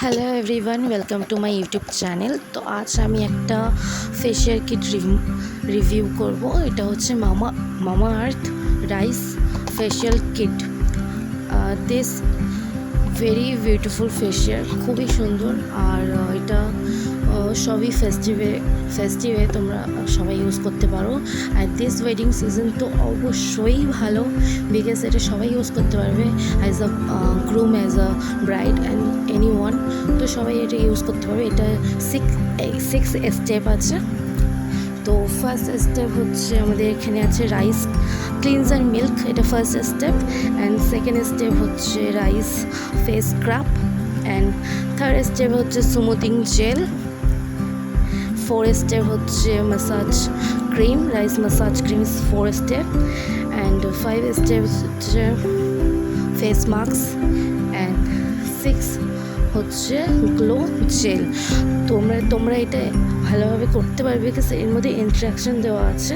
Hello everyone, welcome to my YouTube channel. তো আজ আমি একটা ফেশিয়াল কিট রিভিউ করব। এটা হচ্ছে Mamaearth rice facial kit. This very beautiful facial, খুবই সুন্দর। আর এটা সবই ফেস্টিভে তোমরা সবাই ইউজ করতে পারো। আর দিস ওয়েডিং সিজন তো অবশ্যই ভালো, বিকজ এটা সবাই ইউজ করতে পারবে, as a groom, as a bride and any one. তো সবাই এটা ইউজ করতে পারবে। এটা সিক্স স্টেপ আছে। তো ফার্স্ট স্টেপ হচ্ছে আমাদের এখানে আছে রাইস ক্লিনজার মিল্ক, এটা first step. And second step হচ্ছে rice face scrub. And third step হচ্ছে স্মুথিং জেল। ফোর্থ স্টেপ হচ্ছে massage cream, rice massage cream fourth step. And five step হচ্ছে ফেস মাস্ক। অ্যান্ড সিক্স হচ্ছে glow gel. তোমরা এটা ভালোভাবে করতে পারবে, বিকজ এর মধ্যে ইনস্ট্রাকশন দেওয়া আছে।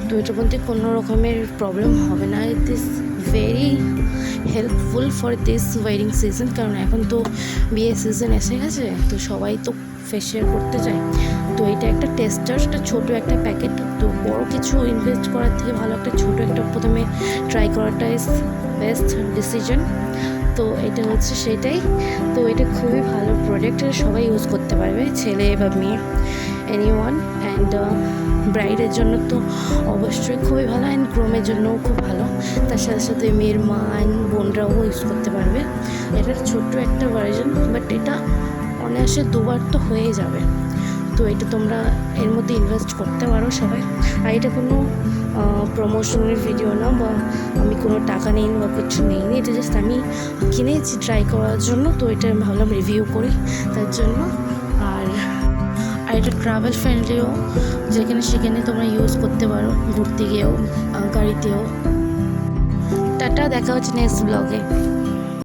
তো এটার মধ্যে কোনো রকমের প্রবলেম হবে না। It is very helpful for this wedding season, কারণ এখন তো বিয়ে সিজন এসে গেছে, তো সবাই তো ফেশিয়াল করতে যায়। তো এটা একটা টেস্টার, একটা ছোটো একটা প্যাকেট। তো বড় কিছু ইনভেস্ট করার থেকে ভালো একটা ছোটো একটা প্রথমে ট্রাই করাটা ইজ বেস্ট ডিসিশন। তো এটা হচ্ছে সেটাই। তো এটা খুবই ভালো প্রোডাক্ট, সবাই ইউজ করতে পারবে, ছেলে বা মেয়ে, এনি ওয়ান। অ্যান্ড ব্রাইডের জন্য তো অবশ্যই খুবই ভালো, অ্যান্ড গ্রুমের জন্যও খুব ভালো। তার সাথে সাথে মেয়ের মা অ্যান্ড বোনরাও ইউজ করতে পারবে। এটার ছোট্ট একটা ভার্জন, বাট এটা অনায়াসে দুবার তো হয়ে যাবে। তো এটা তোমরা এর মধ্যে ইনভেস্ট করতে পারো সবাই। আর এটা কোনো প্রমোশনের ভিডিও না, বা আমি কোনো টাকা নিইনি বা কিছু নিইনি। এটা জাস্ট আমি কিনেছি ট্রাই করার জন্য। তো এটা আমি ভাবলাম রিভিউ করি তার জন্য। আর এটা ট্রাভেল ফ্রেন্ডলিও, যেখানে সেখানে তোমরা ইউজ করতে পারো, ঘুরতে গিয়েও, গাড়িতেও। টাটা, দেখা হচ্ছে নেক্সট ব্লগে।